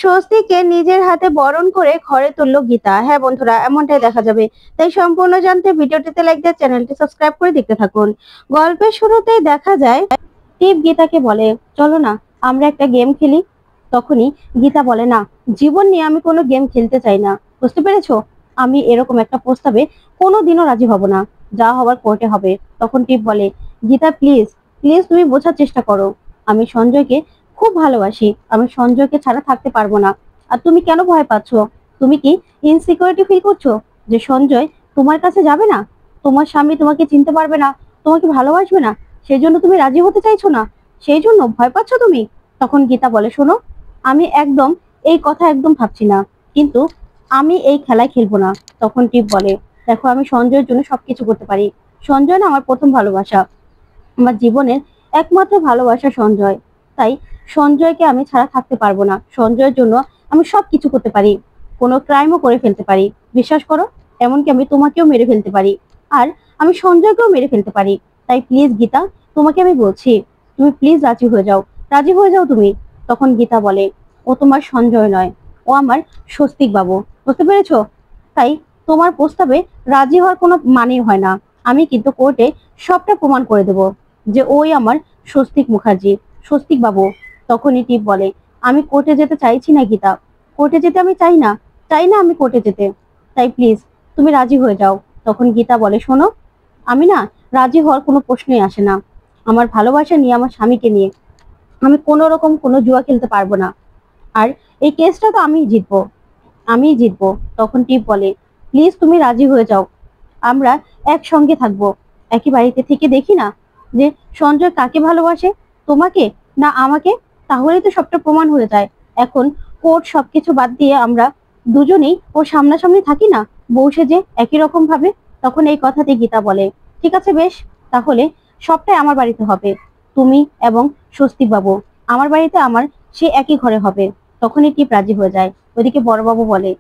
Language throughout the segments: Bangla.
স্বস্তিকে নিজের হাতে বরণ করে ঘরে তুললো গীতা। হ্যাঁ বন্ধুরা, এমনটাই দেখা যাবে। তাই সম্পূর্ণ জানতে ভিডিওটিতে লাইক দিয়ে চ্যানেলটি সাবস্ক্রাইব করে দেখতে থাকুন। গল্পের শুরুতেই দেখা যায় টিপ গীতাকে বলে, চলো না আমরা একটা গেম খেলি। তখনই গীতা বলে, না, জীবন নিয়ে আমি কোনো গেম খেলতে চাই না, বুঝতে পেরেছো? আমি এরকম একটা প্রস্তাবে কোনোদিনও রাজি হব না, যা হবার কোর্টে হবে। তখন টিপ বলে, গীতা প্লিজ প্লিজ তুমি বোঝার চেষ্টা করো, আমি সঞ্জয়কে খুব ভালোবাসি, আমি সঞ্জয়কে ছাড়া থাকতে পারবো না। আর তুমি কেন ভয় পাচ্ছ? তুমি কি ইনসিকিউরিটি ফিল করছো যে সঞ্জয় তোমার কাছে যাবে না? তোমার স্বামী তোমাকে চিনতে পারবে না, তোমাকে ভালোবাসবে না, সেই জন্য তুমি রাজি হতে চাইছো না, সেই জন্য ভয় পাচ্ছ তুমি? তখন গীতা বলে, শোনো, আমি একদম এই কথা একদম ভাবছি না, কিন্তু আমি এই খেলায় খেলবো না। তখন টিপ বলে, দেখো আমি সঞ্জয়ের জন্য সবকিছু করতে পারি। সঞ্জয় না আমার প্রথম ভালোবাসা, আমার জীবনের একমাত্র ভালোবাসা সঞ্জয়। তাই সঞ্জয়কে আমি ছাড়া থাকতে পারবো না। সঞ্জয়ের জন্য আমি সবকিছু করতে পারি, কোনো ক্রাইমও করে ফেলতে পারি, বিশ্বাস করো। এমনকি আমি তোমাকেও মেরে ফেলতে পারি, আর আমি সঞ্জয়কেও মেরে ফেলতে পারি। তাই প্লিজ গীতা, তোমাকে আমি বলছি, তুমি প্লিজ রাজি হয়ে যাও, রাজি হয়ে যাও তুমি। তখন গীতা বলে, ও তোমার সঞ্জয় নয়, ও আমার স্বস্তিক বাবু, বুঝতে পেরেছো? তাই তোমার প্রস্তাবে রাজি হওয়ার কোনো মানেই হয় না। আমি কিন্তু কোর্টে সবটা প্রমাণ করে দেবো যে ওই আমার স্বস্তিক মুখার্জি, স্বস্তিক বাবু। তখনই টিপ বলে, আমি কোর্টে যেতে চাইছি না গীতা, কোর্টে যেতে আমি চাই না, চাই না আমি কোর্টে যেতে। তাই প্লিজ তুমি রাজি হয়ে যাও। তখন গীতা বলে, শোনো, আমি না রাজি হওয়ার কোনো প্রশ্নই আসে না। আমার ভালোবাসা নিয়ে, আমার স্বামীকে নিয়ে আমি কোনো রকম কোনো জুয়া খেলতে পারবো না। আর এই কেসটা তো আমিই জিতবো, আমিই জিতবো। তখন টিপ বলে, প্লিজ তুমি রাজি হয়ে যাও, আমরা একসঙ্গে থাকবো, একই বাড়িতে থেকে দেখি না যে সঞ্জয় কাকে ভালোবাসে, তোমাকে না আমাকে। তাহলেই তো সবটা প্রমাণ হয়ে যায়। এখন কোর্ট সবকিছু বাদ দিয়ে আমরা দুজনেই ও সামনাসামনি থাকি না, বসে যে একই রকম ভাবে। তখন এই কথাতে গীতা বলে, ঠিক আছে বেশ, তাহলে সবটাই আমার বাড়িতে হবে, তুমি এবং স্বস্তিক বাবু আমার বাড়িতে, আমার সে একই ঘরে হবে। তখনই টিপ রাজি হয়ে যায়। ওদিকে বড়বাবু বলে,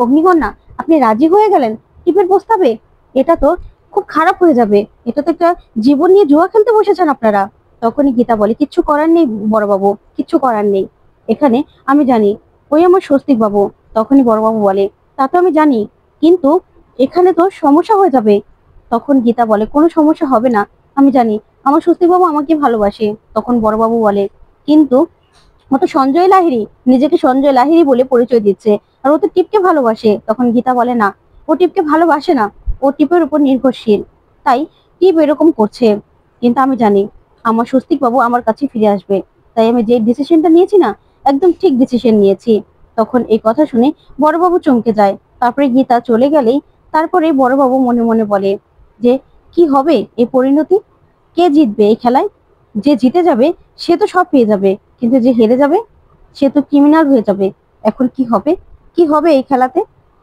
অগ্নিকন্যা, আপনি রাজি হয়ে গেলেন টিপের প্রস্তাবে? এটা তো খুব খারাপ হয়ে যাবে, এটা তো একটা জীবন নিয়ে জুয়া খেলতে বসেছেন আপনারা। তখনই গীতা বলে, কিচ্ছু করার নেই বড়বাবু, কিচ্ছু করার নেই। এখানে আমি জানি ওই আমার স্বস্তিক বাবু। তখনই বড়বাবু বলে, তা তো আমি জানি, কিন্তু এখানে তো সমস্যা হয়ে যাবে। তখন গীতা বলে, কোনো সমস্যা হবে না, আমি জানি আমার স্বস্তিক বাবু আমাকে ভালোবাসে। তখন বড়বাবু বলে, কিন্তু ও তো সঞ্জয় লাহিড়ী, নিজেকে সঞ্জয় লাহিড়ী বলে পরিচয় দিচ্ছে, আর ও তো টিপকে ভালোবাসে। তখন গীতা বলে, না, ও টিপকে ভালোবাসে না, ও টিপের উপর নির্ভরশীল, তাই টিপ এরকম করছে। কিন্তু আমি জানি আমার স্বস্তিক বাবু আমার কাছে ফিরে আসবে, তাই আমি যে ডিসিশনটা নিয়েছি না, একদম ঠিক ডিসিশন নিয়েছি। তখন এই কথা শুনে বড়বাবু চমকে যায়। তারপরে গীতা চলে গেলেই তারপরে বড়বাবু মনে মনে বলে যে কি হবে এই পরিণতি, কে জিতবে এই খেলায়? যে জিতে যাবে সে তো সব পেয়ে যাবে, কিন্তু যে হেরে যাবে সে তো ক্রিমিনাল হয়ে যাবে। এখন কি হবে, কি হবে এই খেলাতে,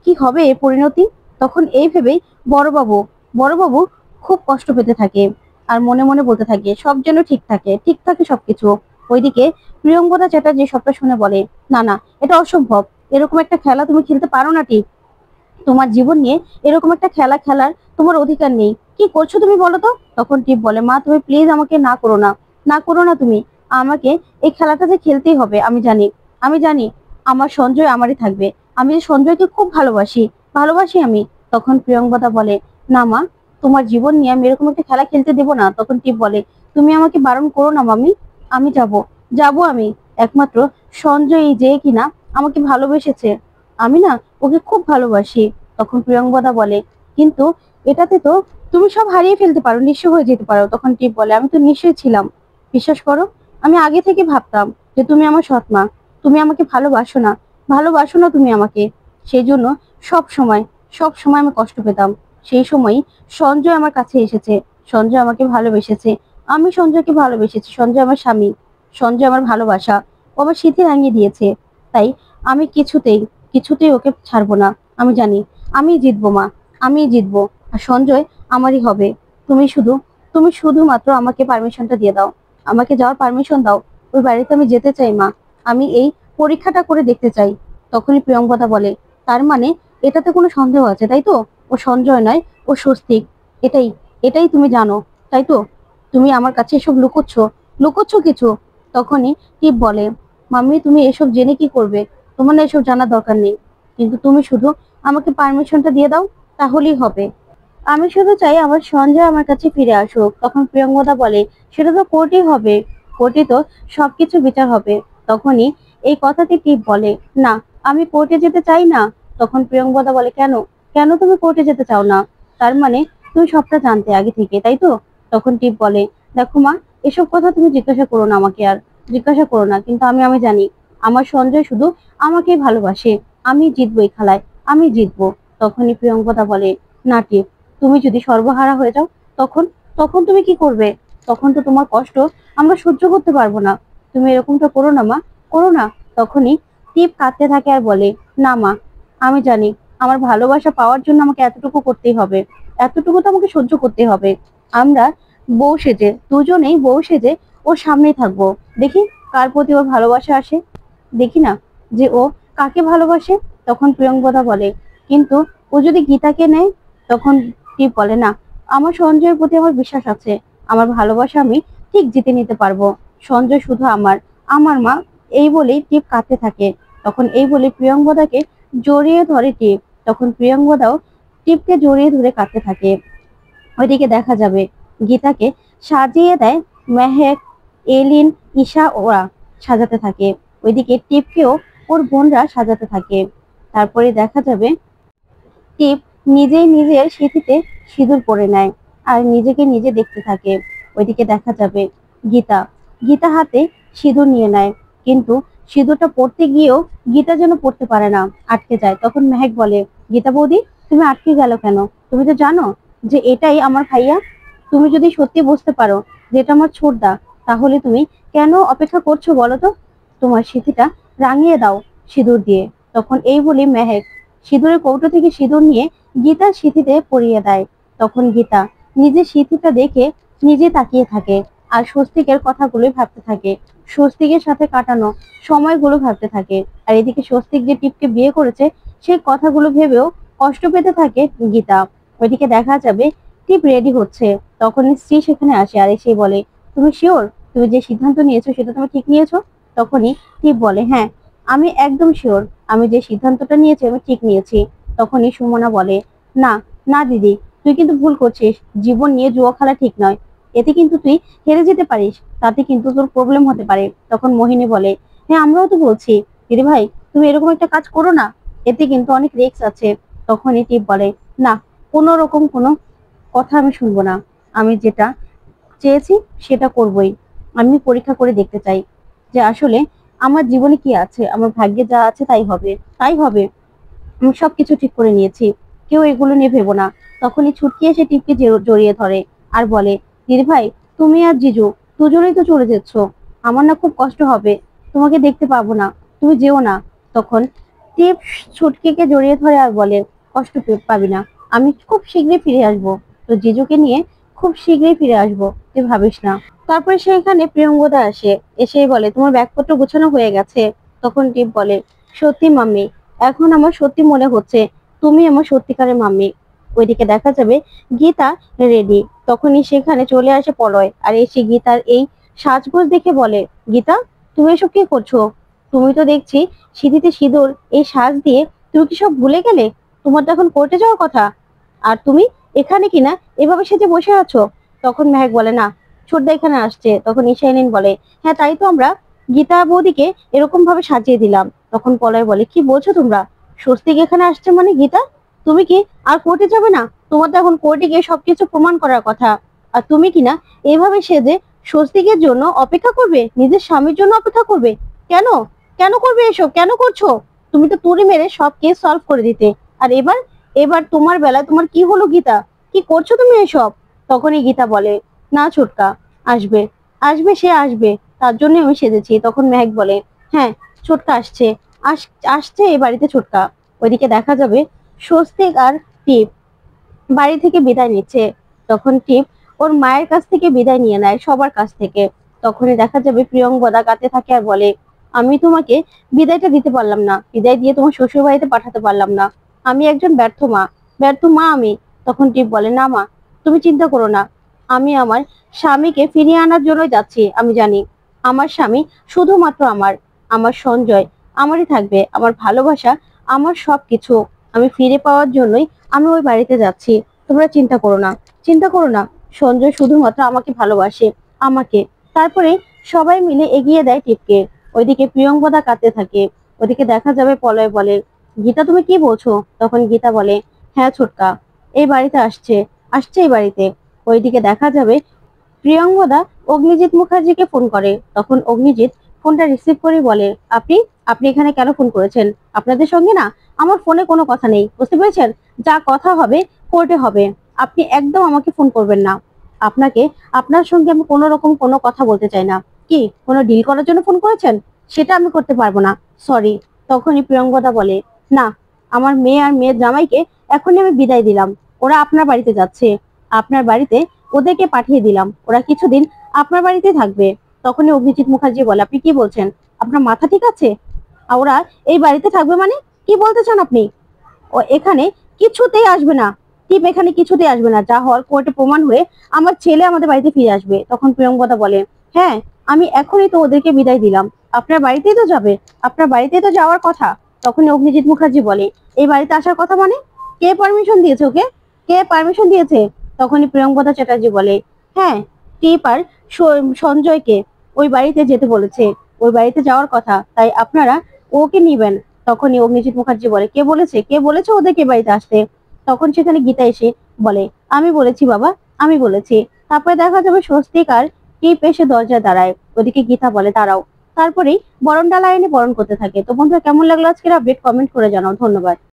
কি হবে এর পরিণতি? তখন এই ভেবেই বড়বাবু বড়বাবু খুব কষ্ট পেতে থাকে, আর মনে মনে বলতে থাকে সব যেন ঠিক থাকে, ঠিক থাকে সবকিছু। ওইদিকে প্রিয়ঙ্গদা চ্যাটার্জি সবটা শুনে বলে, না না, এটা অসম্ভব, এরকম একটা খেলা তুমি খেলতে পারো না টিপ, তোমার জীবন নিয়ে এরকম একটা খেলা খেলার তোমার অধিকার নেই, কি করছো তুমি বলো তো? তখন টিপ বলে, মা তুমি প্লিজ আমাকে না করো না, না করো না তুমি, আমাকে এই খেলাটা যে খেলতেই হবে। আমি জানি, আমি জানি আমার সঞ্জয় আমারই থাকবে, আমি যে সঞ্জয়কে খুব ভালোবাসি, ভালোবাসি আমি। তখন প্রিয়ঙ্বদা বলে, না মা, তোমার জীবন নিয়ে আমি এরকম একটা খেলা খেলতে দেবো না। তখন টিপ বলে, তুমি আমাকে বারণ করো না মামি, আমি যাব, যাব আমি, একমাত্র সঞ্জয় যে কিনা আমাকে ভালোবেসেছে, আমি না ওকে খুব ভালোবাসি। তখন প্রিয়ঙ্বদা বলে, কিন্তু এটাতে তো তুমি সব হারিয়ে ফেলতে পারো, নিঃস্ব হয়ে যেতে পারো। তখন টিপ বলে, আমি তো নিশ্চয়ই ছিলাম, বিশ্বাস করো, আমি আগে থেকে ভাবতাম যে তুমি আমার সৎ মা, তুমি আমাকে ভালোবাসো না, ভালোবাসো না তুমি আমাকে, সেই জন্য সব সময় সব সময় আমি কষ্ট পেতাম। সেই সময়ই সঞ্জয় আমার কাছে এসেছে, সঞ্জয় আমাকে ভালোবেসেছে, আমি সঞ্জয়কে ভালোবেসেছি, সঞ্জয় আমার স্বামী, সঞ্জয় আমার ভালোবাসা, ও আমার স্মৃতি রাঙিয়ে দিয়েছে। তাই আমি কিছুতেই কিছুতেই ওকে ছাড়বো না। আমি জানি আমি জিতবো মা, আমি জিতবো, আর সঞ্জয় আমারই হবে। তুমি শুধু তুমি শুধুমাত্র আমাকে পারমিশনটা দিয়ে দাও, আমাকে যাওয়ার পারমিশন দাও, ওই বাড়িতে আমি যেতে চাই মা, আমি এই পরীক্ষাটা করে দেখতে চাই। তখনই প্রিয়ঙ্কদা বলে, তার মানে এটাতে কোনো সন্দেহ আছে তাই তো? ও সঞ্জয় নয়, ও স্বস্তিক, এটাই এটাই তুমি জানো তাই তো? তুমি আমার কাছে এসব লুকোচ্ছ, লুকোচ্ছ কিছু। তখনই টিপ বলে, মাম্মি তুমি এসব জেনে কি করবে? তোমার না এসব জানার দরকার নেই, কিন্তু তুমি শুধু আমাকে পারমিশনটা দিয়ে দাও, তাহলেই হবে। আমি শুধু চাই আমার সঞ্জয় আমার কাছে ফিরে আসুক। তখন প্রিয়ঙ্গদা বলে, সেটা তো কোর্টেই হবে, কোর্টে তো সবকিছু বিচার হবে। তখনই এই কথাটি টিপ বলে, না আমি কোর্টে যেতে চাই না। তখন প্রিয়ঙ্গদা বলে, কেন? কেন তুমি কোর্টে যেতে চাও না? তার মানে তুমি সবটা জানতে আগে থেকে, তাই তো? তখন টিপ বলে, দেখো মা, এসব কথা তুমি জিজ্ঞাসা করো না আমাকে, আর জিজ্ঞাসা করো না। কিন্তু আমি জানি আমার সঞ্জয় শুধু আমাকেই ভালোবাসে। আমি জিতবো এই খেলায়, আমি জিতবো। তখনই প্রিয়ঙ্গদা বলে, না টিপ, তুমি যদি সর্বহারা হয়ে যাও, তখন তখন তুমি কি করবে? তখন তো তোমার কষ্ট আমরা সহ্য করতে পারবো না। তুমি এরকমটা করো না মা, করো না। তখনই টিপ কাঁদতে থাকে আর বলে, না মা, আমি জানি আমার ভালোবাসা পাওয়ার জন্য আমাকে এতটুকু করতেই হবে, এতটুকু তো আমাকে সহ্য করতে হবে। আমরা বউ সেজে, দুজনেই বউ সেজে ওর সামনেই থাকবো, দেখি কার প্রতি ওর ভালোবাসা আসে, দেখি না যে ও কাকে ভালোবাসে। তখন প্রিয়ঙ্বদা বলে, কিন্তু ও যদি গীতাকে নেয়? তখন টিপ বলে, না, আমার সঞ্জয়ের প্রতি আমার বিশ্বাস আছে, আমার ভালোবাসা আমি ঠিক জিতে নিতে পারবো। সঞ্জয় শুধু আমার, আমার মা। এই বলেই টিপ কাঁদতে থাকে। তখন এই বলে প্রিয়ঙ্বদাকে জড়িয়ে ধরে টিপ। তখন প্রিয়ঙ্বদাও টিপকে জড়িয়ে ধরে কাঁদতে থাকে। ওইদিকে দেখা যাবে গীতাকে সাজিয়ে দেয় মেহেক, এলিন, ঈশা, ওরা সাজাতে থাকে। ওইদিকে টিপকেও ওর বোনরা সাজাতে থাকে। তারপরে দেখা যাবে টিপ নিজেই নিজের সিঁথিতে সিঁদুর পরে নেয় আর নিজেকে নিজে দেখতে থাকে। ওইদিকে দেখা যাবে গীতা, গীতা হাতে সিঁদুর নিয়ে নেয়, কিন্তু সিঁদুরটা পড়তে গিয়েও গীতা যেন পড়তে পারে না, আটকে যায়। তখন মেহেক বলে, গীতা বৌদি, তুমি আটকে গেল কেন? তুমি তো জানো যে এটাই আমার ভাইয়া। তুমি যদি সত্যি বুঝতে পারো যে এটা আমার ছোটদা, তাহলে তুমি কেন অপেক্ষা করছো বলো তো? তোমার সিঁথিটা রাঙিয়ে দাও সিঁদুর দিয়ে। তখন এই বলি মেহেক সিঁদুরের কৌটো থেকে সিঁদুর নিয়ে গীতার সিঁথিতে পরিয়ে দেয়। তখন গীতা নিজের সিঁথিটা দেখে নিজে তাকিয়ে থাকে আর স্বস্তিকের কথাগুলোই ভাবতে থাকে, স্বস্তিকের সাথে কাটানো সময়গুলো ভাবতে থাকে। আর এদিকে স্বস্তিক যে টিপকে বিয়ে করেছে সেই কথাগুলো ভেবেও কষ্ট পেতে থাকে গীতা। ওইদিকে দেখা যাবে টিপ রেডি হচ্ছে। তখন স্ত্রী সেখানে আসে আর এসে বলে, তুমি শিওর তুমি যে সিদ্ধান্ত নিয়েছো সেটা তুমি ঠিক নিয়েছো? তখনই টিপ বলে, হ্যাঁ আমি একদম শিওর, আমি যে সিদ্ধান্তটা নিয়েছি আমি ঠিক নিয়েছি। তখনই সুমনা বলে, না না দিদি, তুই কিন্তু ভুল করছিস, জীবন নিয়ে জুয়া খেলা ঠিক নয়, এতে কিন্তু তুই হেরে যেতে পারিস, তাতে কিন্তু তোর প্রবলেম হতে পারে। তখন মোহিনী বলে, হ্যাঁ আমরাও তো বলছি দিদি ভাই তুমি এরকম একটা কাজ করো না, এতে কিন্তু অনেক রিস্ক আছে। তখনই টিপ বলে, না, কোনো রকম কোনো কথা আমি শুনবো না, আমি যেটা চেয়েছি সেটা করবই। আমি পরীক্ষা করে দেখতে চাই যে আসলে আমার জীবনে কি আছে, আমার ভাগ্যে যা আছে তাই হবে, তাই হবে। আমি সবকিছু ঠিক করে নিয়েছি, কেউ এগুলো নিয়ে ভেবো না। তখনই ছুটকি এসে টিপকে জড়িয়ে ধরে আর বলে, দিদি ভাই তুমি আর জিজু দুজনেই তো চলে যাচ্ছ, আমার না খুব কষ্ট হবে, তোমাকে দেখতে পাবো না, তুমি যেও না। তখন টিপ ছুটকিকে জড়িয়ে ধরে আর বলে, কষ্ট পাবি না, আমি খুব শীঘ্রই ফিরে আসবো, তো জিজুকে নিয়ে খুব শীঘ্রই ফিরে আসবো, তুই ভাবিস না। তারপরে সেখানে প্রিয়ঙ্গদা আসে, এসেই বলে, তোমার ব্যাগপত্র গোছানো হয়ে গেছে? তখন টিপ বলে, সত্যি মাম্মি, এখন আমার সত্যি মনে হচ্ছে তুমি আমার সত্যিকারের মাম্মি। ওইদিকে দেখা যাবে গীতা রেডি। তখনই সেখানে চলে আসে পলয় আর এসে গীতার এই সাজগোজ দেখে বলে, গীতা তুমি এসব কি করছো? তুমি তো দেখছি সিঁথিতে সিঁদুর এই সাজ দিয়ে তুমি কি সব ভুলে গেলে? তোমার তো এখন কোর্টে যাওয়ার কথা, আর তুমি এখানে কিনা এভাবে সেজে বসে আছো। তখন মেহেক বলে, না ছোটদা এখানে আসছে। তখন ঈশাইনিন বলে, হ্যাঁ তাই তো আমরা গীতা বৌদিকে এরকম ভাবে সাজিয়ে দিলাম। তখন পলয় বলে, কি বলছো তোমরা? স্বস্তিক এখানে আসছে মানে গীতা তুমি কি আর কোর্টে যাবে না? তোমার তো এখন কোর্টে গিয়ে সবকিছু প্রমাণ করার কথা, আর তুমি কিনা এভাবে সেজে স্বস্তিকের জন্য অপেক্ষা করবে, নিজের স্বামীর জন্য অপেক্ষা করবে? কেন, কেন করবে এসব, কেন করছো? তুমি তো তুড়ি মেরে সব কেস সলভ করে দিতে, আর এবার এবার তোমার বেলায় তোমার কি হলো গীতা, কি করছো তুমি এসব? তখনই গীতা বলে, না ছোটকা, আসবে, আসবে, সে আসবে, তার জন্য আমি সেজেছি। তখন মেহেক বলে, হ্যাঁ ছোটকা আসছে, আসছে এই বাড়িতে ছোটকা। ওইদিকে দেখা যাবে স্বস্তিক আর টিপ বাড়ি থেকে বিদায় নিচ্ছে। তখন টিপ ওর মায়ের কাছ থেকে বিদায় নিয়ে নেয়, সবার কাছ থেকে। তখনই দেখা যাবে প্রিয়ঙ্গদা কাঁদতে থাকে আর বলে, আমি তোমাকে বিদায়টা দিতে পারলাম না, বিদায় দিয়ে তোমার শ্বশুর বাড়িতে পাঠাতে পারলাম না, আমি একজন ব্যর্থ মা, ব্যর্থ মা আমি। তখন টিপ বলে, না মা, তুমি চিন্তা করো না, আমি আমার স্বামীকে ফিরিয়ে আনার জন্যই যাচ্ছি। আমি জানি আমার স্বামী শুধুমাত্র আমার, আমার সঞ্জয় আমারই থাকবে, আমার ভালোবাসা, আমার সবকিছু আমি ফিরে পাওয়ার জন্যই আমি ওই বাড়িতে যাচ্ছি। তোমরা চিন্তা করো না, চিন্তা করো না। সঞ্জয় শুধুমাত্র আমাকে ভালোবাসে, আমাকে। তারপরে সবাই মিলে এগিয়ে দেয় টিপকে। ওইদিকে প্রিয়ঙ্বদা কাঁদতে থাকে। ওদিকে দেখা যাবে পলয় বলে, গীতা তুমি কি বলছো? তখন গীতা বলে, হ্যাঁ ছোটকা, এই বাড়িতে আসছে, আসছে এই বাড়িতে। ওইদিকে দেখা যাবে প্রিয়ঙ্বদা অগ্নিজিৎ মুখার্জিকে ফোন করে। তখন অগ্নিজিৎ ফোনটা রিসিভ করে বলে, আপনি আপনি এখানে কেন ফোন করেছেন? আপনাদের সঙ্গে না আমার ফোনে কোনো কথা নেই, বুঝতে পেরেছেন? যা কথা হবে কোর্টে হবে। আপনি একদম আমাকে ফোন করবেন না। আপনাকে, আপনার সঙ্গে আমি কোনো রকম কোনো কথা বলতে চাই না। কি কোনো ডিল করার জন্য ফোন করেছেন? সেটা আমি করতে পারবো না, সরি। তখনই প্রিয়ঙ্বদা বলে, না, আমার মেয়ে আর মেয়ের জামাইকে এখনই আমি বিদায় দিলাম। ওরা আপনার বাড়িতে যাচ্ছে, আপনার বাড়িতে ওদেরকে পাঠিয়ে দিলাম, ওরা কিছুদিন আপনার বাড়িতে থাকবে। তখনই অভিজিৎ মুখার্জি বলে, আপনি কি বলছেন? আপনার মাথা ঠিক আছে? আর ওরা এই বাড়িতে থাকবে মানে কি বলতে চান আপনি? ও এখানে কিছুতেই আসবে না। টিপ এখানে কিছুতেই আসবে না। যা হওয়ার কোর্টে প্রমাণ হয়ে আমার ছেলে আমাদের বাড়িতে ফিরে আসবে। তখন প্রিয়ঙ্বদা বলে, হ্যাঁ, আমি এখনই তো ওদেরকে বিদায় দিলাম, আপনার বাড়িতেই তো যাবে, আপনার বাড়িতেই তো যাওয়ার কথা। তখন অগ্নিজিৎ মুখার্জি বলে, এই বাড়িতে আসার কথা মানে? কে পারমিশন দিয়েছে ওকে? কে পারমিশন দিয়েছে? তখনই প্রিয়ঙ্বদা চ্যাটার্জি বলে, হ্যাঁ, টিপ আর সঞ্জয়কে ওই বাড়িতে যেতে বলেছে, ওই বাড়িতে যাওয়ার কথা, তাই আপনারা ওকে নিবেন। তখনই অগ্নিজিৎ মুখার্জি বলে, কে বলেছে, কে বলেছে ওদেরকে বাড়িতে আসতে? তখন সেখানে গীতা এসে বলে, আমি বলেছি বাবা, আমি বলেছি। তারপরে দেখা যাবে স্বস্তিক আর টিপ এসে দরজায় দাঁড়ায়। ওদিকে গীতা বলে, দাঁড়াও। তারপরেই বরণ ডালা এনে বরণ করতে থাকে। তো বন্ধুরা, কেমন লাগলো আজকের আপডেট? কমেন্ট করে জানাও। ধন্যবাদ।